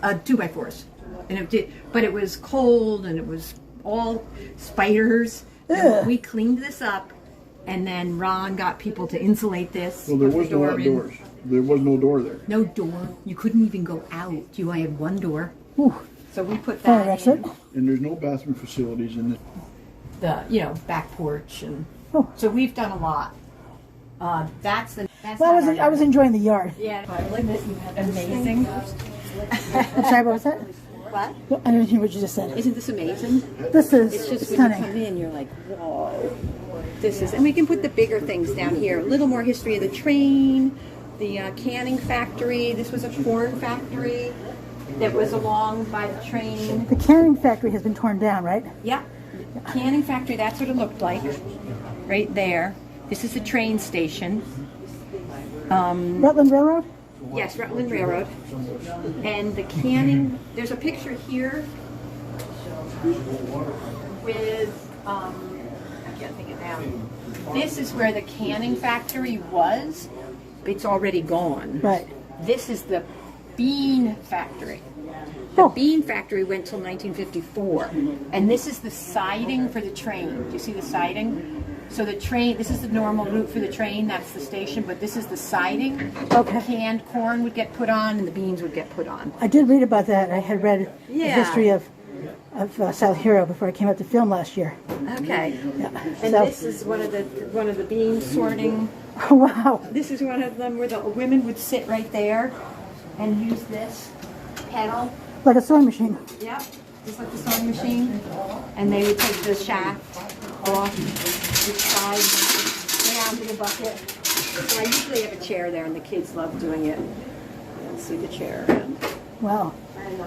2x4s, and it did, but it was cold and it was all spiders. And we cleaned this up, and then Ron got people to insulate this. Well, there was no outdoors. There was no door there. No door. You couldn't even go out. You only had one door. Ooh. So we put that in. And there's no bathroom facilities in it. The back porch, and so we've done a lot. That's I was enjoying the yard. Yeah, amazing. I'm sorry, what was that? What? I don't hear what you just said. Isn't this amazing? This is It's just stunning. when you come in, you're like, whoa. This is, and we can put the bigger things down here. A little more history of the train, the canning factory. This was a corn factory that was along by the train. The canning factory has been torn down, right? Yeah. Canning factory, that's what it looked like. Right there. This is the train station. Rutland Railroad? Yes, Rutland Railroad. And the canning, there's a picture here with, I can't think of it now. This is where the canning factory was. It's already gone. Right. This is the bean factory. The bean factory went till 1954. And this is the siding for the train. Do you see the siding? So the train, this is the normal route for the train, that's the station, but this is the siding. Okay. Canned corn would get put on and the beans would get put on. I did read about that. I had read the history of South Hero before I came out to film last year. Okay. Yeah. And So, this is one of the bean sorting. oh, wow. This is one of them where the women would sit right there and use this pedal. Like a sewing machine. Yep. Just like the sewing machine. And they would take the shaft off the side down to the bucket. So I usually have a chair there and the kids love doing it. Let's see the chair around. Wow. And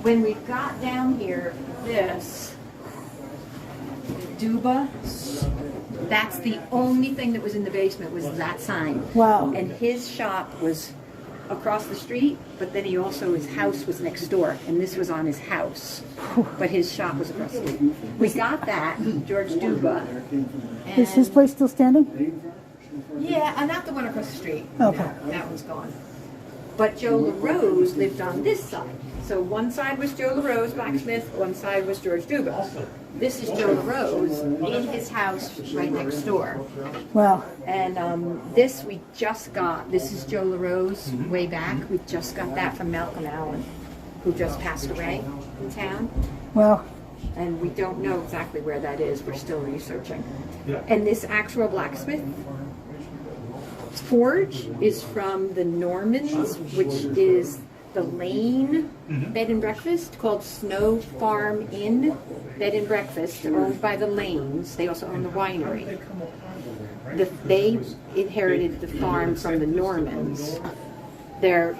when we got down here, this Duba, that's the only thing that was in the basement was that sign. Wow. And his shop was across the street, but then he also, his house was next door, and this was on his house. But his shop was across the street. We got that, George Duba. Is his place still standing? Yeah, not the one across the street. Okay. That one's gone. But Joe LaRose lived on this side. So one side was Joe LaRose, blacksmith, one side was George Duba. This is Joe LaRose in his house right next door. Wow. And this we just got. This is Joe LaRose way back. We just got that from Malcolm Allen, who just passed away in town. Wow. And we don't know exactly where that is. We're still researching. And this actual blacksmith forge is from the Normans, which is the Lane bed and breakfast called Snow Farm Inn bed and breakfast, owned by the Lanes. They also own the winery. They inherited the farm from the Normans, their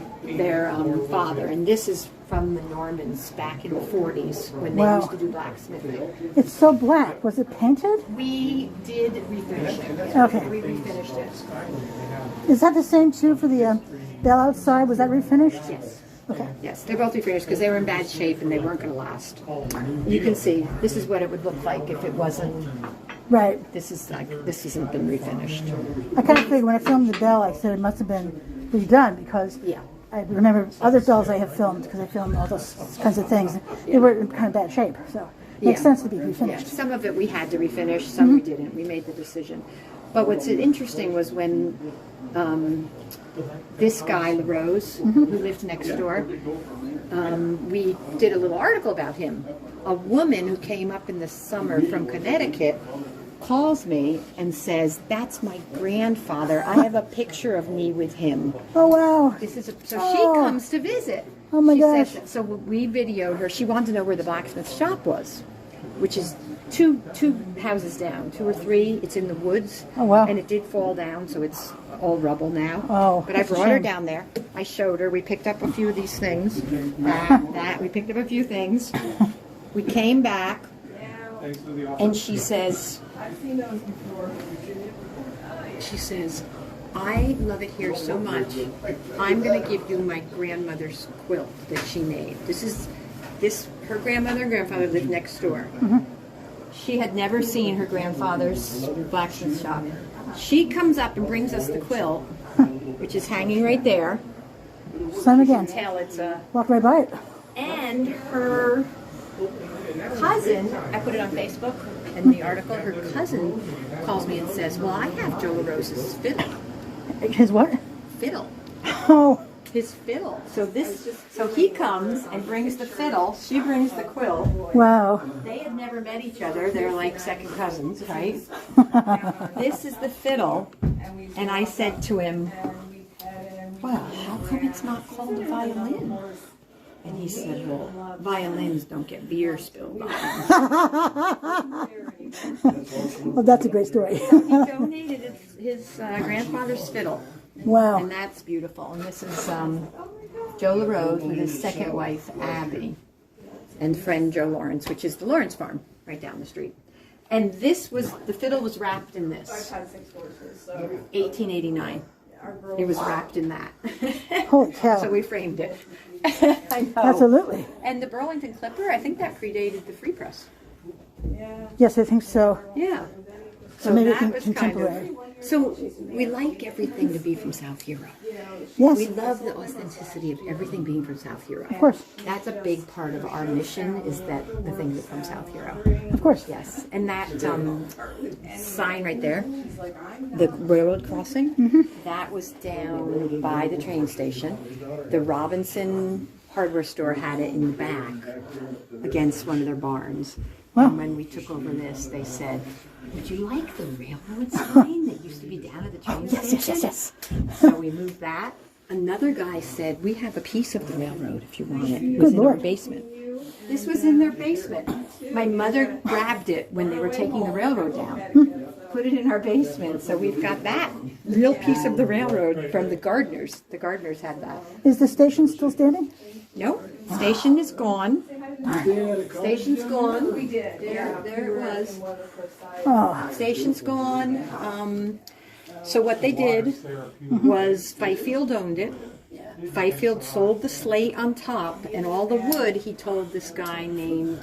father, and this is from the Normans back in the 40s when they used to do blacksmithing. It's so black. Was it painted? We did refinish it. Okay. We refinished it. Is that the same too for the bell outside? Was that refinished? Yes. Okay. Yes, they're both refinished because they were in bad shape and they weren't going to last. You can see this is what it would look like if it wasn't. Right. This hasn't been refinished. I kind of figured when I filmed the bell, I said it must have been redone because I remember other bells I have filmed because I filmed all those kinds of things. They were in kind of bad shape, so it makes sense to be refinished. Yeah. Some of it we had to refinish, some we didn't. We made the decision. But what's interesting was when this guy, LaRose, who lived next door, we did a little article about him. A woman who came up in the summer from Connecticut calls me and says, "That's my grandfather. I have a picture of me with him." Oh, wow. She comes to visit. Oh, my gosh. Says, so we videoed her. She wanted to know where the blacksmith shop was, which is two houses down, 2 or 3. It's in the woods. Oh, wow. And it did fall down, so it's all rubble now. Oh, but I brought her down there. I showed her. We picked up a few of these things. We picked up a few things. We came back, and she says, "I love it here so much. I'm going to give you my grandmother's quilt that she made." Her grandmother and grandfather lived next door. She had never seen her grandfather's blacksmith shop. She comes up and brings us the quilt, which is hanging right there. Same You can again. tell it's a. Walk right by it. And her cousin, I put it on Facebook in the article, her cousin calls me and says, well, I have Joe LaRose's fiddle. His what? Fiddle. Oh, His fiddle. So he comes and brings the fiddle, she brings the quill. wow. They had never met each other, they're like second cousins, right? This is the fiddle, and I said to him, wow, how come it's not called a violin? And he said, well, violins don't get beer spilled on them. Well, that's a great story. He donated his grandfather's fiddle, Wow. and that's beautiful. And this is Joe LaRose with his second wife, Abby, and friend Joe Lawrence, which is the Lawrence farm right down the street. And this was, the fiddle was wrapped in this, 1889. It was wrapped in that. Holy cow. So we framed it. I know. Absolutely. And the Burlington Clipper, I think that predated the Free Press. Yes, I think so. Yeah. So maybe that was contemporary. so we like everything to be from South Europe. Yes, We love the authenticity of everything being from South Europe. of course. That's a big part of our mission, is that the things are from South Europe. Of course. Yes. And that sign right there, the railroad crossing, that was down by the train station. The Robinson hardware store had it in the back against one of their barns. Wow. And when we took over this, they said, would you like the railroad sign that used to be down at the train station? Yes. So we moved that. Another guy said, we have a piece of the railroad if you want it. It was in our Lord. basement. This was in their basement. My mother grabbed it when they were taking the railroad down. Put it in our basement. So we've got that real piece of the railroad from the Gardners. The Gardners had that. Is the station still standing? Nope. Station is gone. Station's gone. There it was. Oh, Station's gone. So what they did was Fifield owned it. Fifield sold the slate on top, and all the wood he told this guy named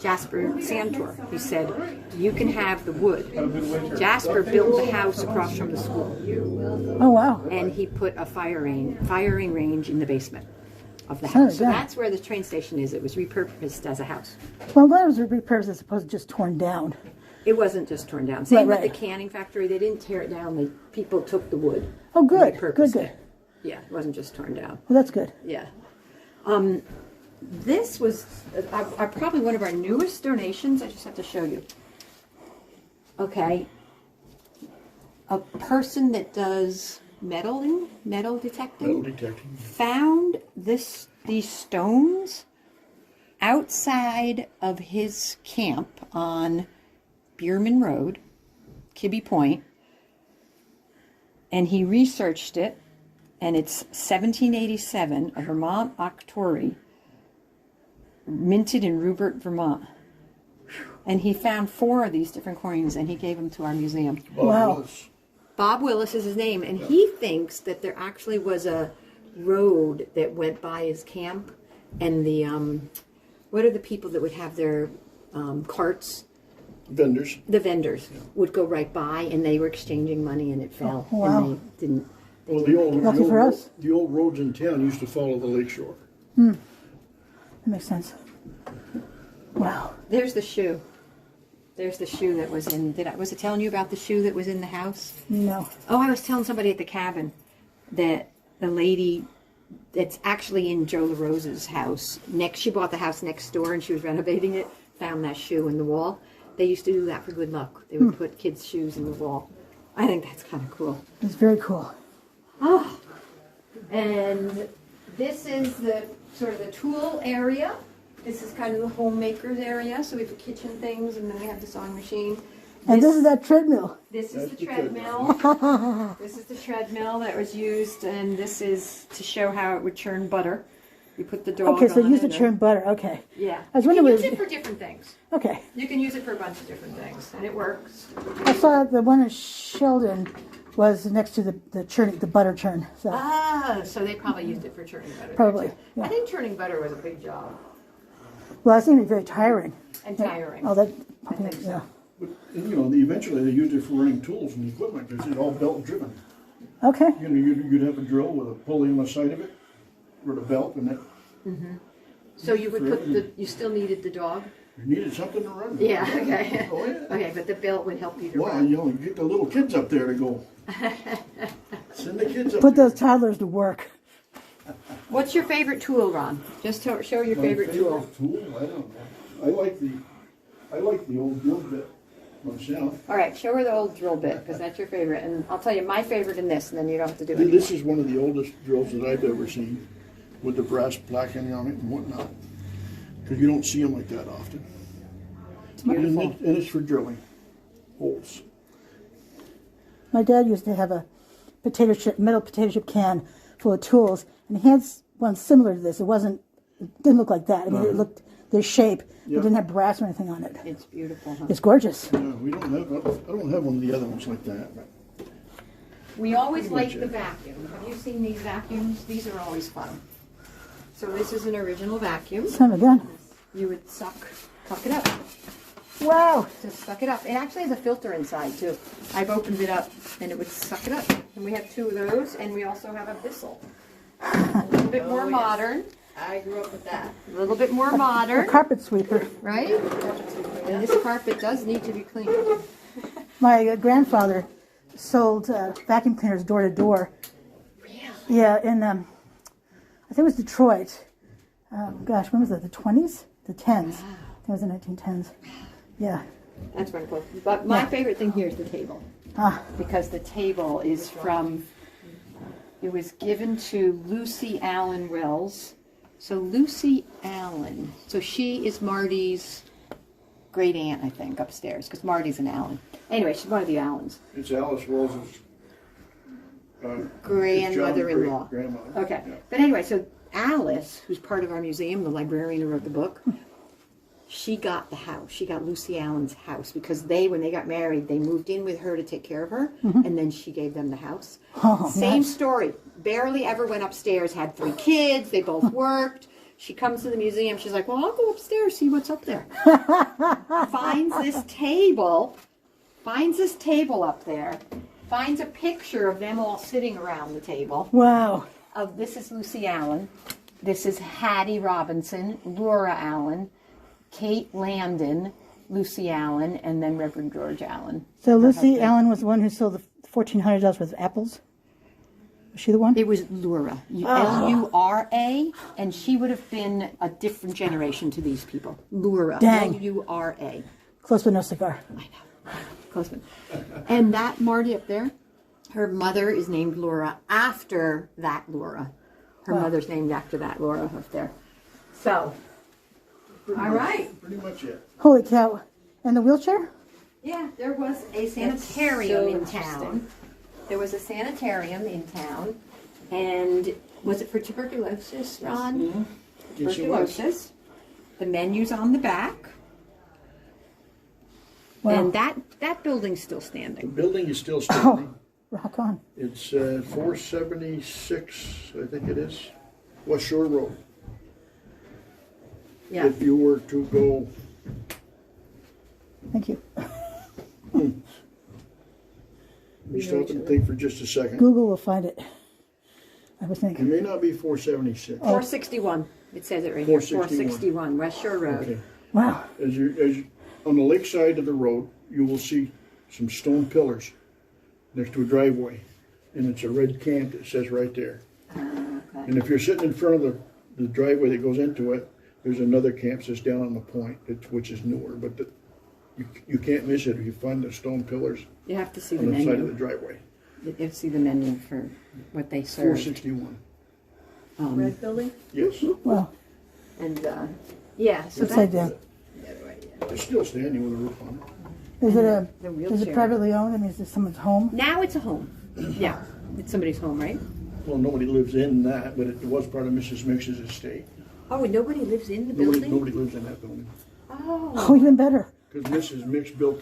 Jasper Santor. He said, you can have the wood. Jasper built the house across from the school, oh wow. and he put a firing range in the basement of the Oh, house. So yeah. that's where the train station is. It was repurposed as a house. Well, I'm glad it was repurposed as opposed to just torn down. It wasn't just torn down. Same Right, with right. the canning factory. They didn't tear it down. People took the wood. Oh, and good. repurposed Good. it. Yeah, it wasn't just torn down. Well, that's good. Yeah. This was probably one of our newest donations. I just have to show you. Okay. A person that does metal detecting, found these stones outside of his camp on Bierman Road, Kibbe Point, and he researched it, and it's 1787, a Vermont octroi, minted in Rupert, Vermont. And he found 4 of these different coins, and he gave them to our museum. Wow. Bob Willis is his name, and he thinks that there actually was a road that went by his camp, and the what are the people that would have their carts? Vendors. The vendors would go right by, and they were exchanging money, and it fell, Oh, wow. and they didn't. They Well, didn't Lucky for us. the old roads in town used to follow the lake shore. That makes sense. Wow. There's the shoe. There's the shoe that was in. Was it telling you about the shoe that was in the house? No. Oh, I was telling somebody at the cabin that the lady that's actually in Joe LaRose's house she bought the house next door, and she was renovating it, found that shoe in the wall. They used to do that for good luck. They would put kids' shoes in the wall. I think that's kind of cool. It's very cool. Oh, and this is the sort of the tool area. This is kind of the homemaker's area. So we have kitchen things, and then we have the sewing machine. And this is that treadmill. This is the treadmill. This is the treadmill that was used, and this is to show how it would churn butter. You put the dog Okay, so on use it, the churn butter. Okay. Yeah. I was You can wondering use what- it for different things. Okay. You can use it for a bunch of different things, and it works. I saw the one in Sheldon was next to the churn, the butter churn. So Ah, so they probably used it for churning butter. there, Probably, too. yeah. I think churning butter was a big job well, that seemed to be very tiring. and tiring. Oh, that. I think so. Yeah. But, eventually they used it for running tools and equipment because it's all belt driven. Okay. You'd have a drill with a pulley on the side of it, with a belt, and that So you would put the, you still needed the dog? you needed something to run with. Yeah, okay. Oh, yeah. Okay, but the belt would help you to Well, run. you know, get the little kids up there to go. Send the kids up Put there. those toddlers to work. What's your favorite tool, Ron? Just show your favorite tool. I don't know. I like the old drill bit myself. All right, show her the old drill bit, because that's your favorite. And I'll tell you my favorite in this, and then you don't have to do it. This is one of the oldest drills that I've ever seen, with the brass blackening on it and whatnot. Because you don't see them like that often. It's beautiful. And it's for drilling holes. My dad used to have a metal potato chip can full of tools, and he had one similar to this. It didn't look like that. I mean, it looked this shape. Yeah. It didn't have brass or anything on it. It's beautiful, huh? It's gorgeous. Yeah, I don't have one of the other ones like that. But We always like the vacuum. Have you seen these vacuums? These are always fun. So this is an original vacuum. Son of a gun. You would suck it up. Wow. Just suck it up. It actually has a filter inside too. I've opened it up and it would suck it up. And we have two of those, and we also have a Bissell. A little bit more modern. I grew up with that. A little bit more A modern, carpet sweeper. right? And this carpet does need to be cleaned. My grandfather sold vacuum cleaners door to door. Really? Yeah, in I think it was Detroit. Gosh, when was it? The 20s? The 10s. I think it was the 1910s. Yeah. That's very cool. But my favorite thing here is the table. Because the table is from, it was given to Lucy Allen Wells. So Lucy Allen, so she is Marty's great aunt, I think, upstairs, because Marty's an Allen. Anyway, she's one of the Allens. it's Alice Wells's Grandmother-in-law. Grandmother. Okay. Yeah. But anyway, so Alice, who's part of our museum, the librarian who wrote the book, she got the house. She got Lucy Allen's house because when they got married, they moved in with her to take care of her, and then she gave them the house. Oh, Same nice. story. Barely ever went upstairs, had 3 kids, they both worked. She comes to the museum, she's like, well, I'll go upstairs, see what's up there. Finds this table up there, finds a picture of them all sitting around the table. Wow. This is Lucy Allen, this is Hattie Robinson, Laura Allen, Kate Landon, Lucy Allen, and then Reverend George Allen. So Lucy Allen was the one who sold the $1,400 worth of apples? Was she the one? It was Lura, L-U-R-A, and she would have been a different generation to these people. Lura, Dang. L-U-R-A. Close but no cigar. I know, close one. And that Marty up there, her mother is named Laura after that Laura. Her mother's named after that Laura up there. So, all right. Pretty much it. Holy cow. And the wheelchair? Yeah, there was a sanitarium so in town. There was a sanitarium in town, and was it for tuberculosis, Ron? Yes, it was. Tuberculosis. The menu's on the back, Wow. and that building's still The standing. building is still standing. Rock on. It's 476, I think it is, West Shore Road. Yeah. If you were to go, Thank you. you stop and think for just a second. Google will find it. I would It think. may not be 476. 461. It says it right here. 461. 461, West Shore Road. Okay. Wow. As you on the lake side of the road, you will see some stone pillars next to a driveway, and it's a red camp that says right there. Okay. And if you're sitting in front of the driveway that goes into it, there's another camp that's down on the point, which is newer, but you can't miss it if you find the stone pillars You have to see the on the side of the menu. driveway. You have to see the menu for what they serve. 461. Red building? Yes, Wow. And yeah, so Upside that, down. it's still standing with a roof on it. Is it the is wheelchair. it privately owned? I mean, is it someone's home? Now it's a home. Yeah, it's somebody's home, right? Well, nobody lives in that, but it was part of Mrs. Mix's estate. Oh, and nobody lives in the building? Nobody lives in that building. Oh. Oh, even better. Because Mrs. Mix built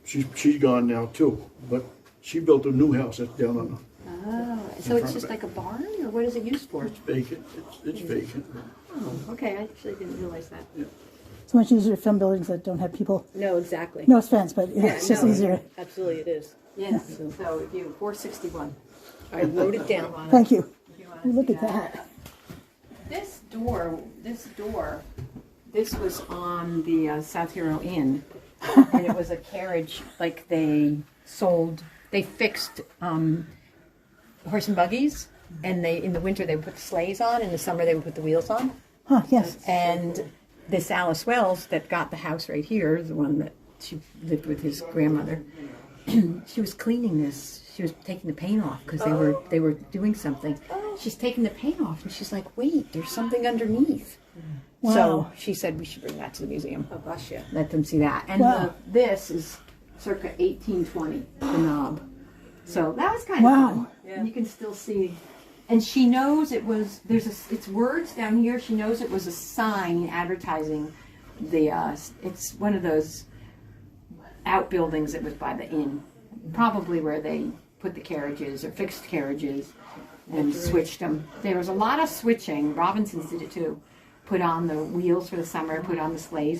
she's gone now too, but she built a new house that's down on Oh, so it's just like a barn, or what is it used for? it's vacant. It's vacant. Oh, okay, I actually didn't realize that. It's much easier to film buildings that don't have people. No, exactly. No offense, but it's just no, easier. Absolutely, it is. Yes, so if you, 461. I wrote it down. Thank you. If you want Look at that. This door, this was on the South Hero Inn, and it was a carriage, like they fixed horse and buggies, and in the winter they would put the sleighs on, in the summer they would put the wheels on. Huh, yes. And this Alice Wells that got the house right here, the one that she lived with his grandmother, she was cleaning this. She was taking the paint off because they were doing something. She's taking the paint off, and she's like, "Wait, there's something underneath." Wow. So she said we should bring that to the museum. Oh gosh, yeah. Let them see that. And Wow. this is circa 1820, the knob. So that was kind of Wow. fun. And you can still see. And she knows it was, it's words down here. She knows it was a sign advertising it's one of those outbuildings that was by the inn. Probably where they put the carriages or fixed carriages and switched them. There was a lot of switching. Robinsons did it too. Put on the wheels for the summer, put on the sleighs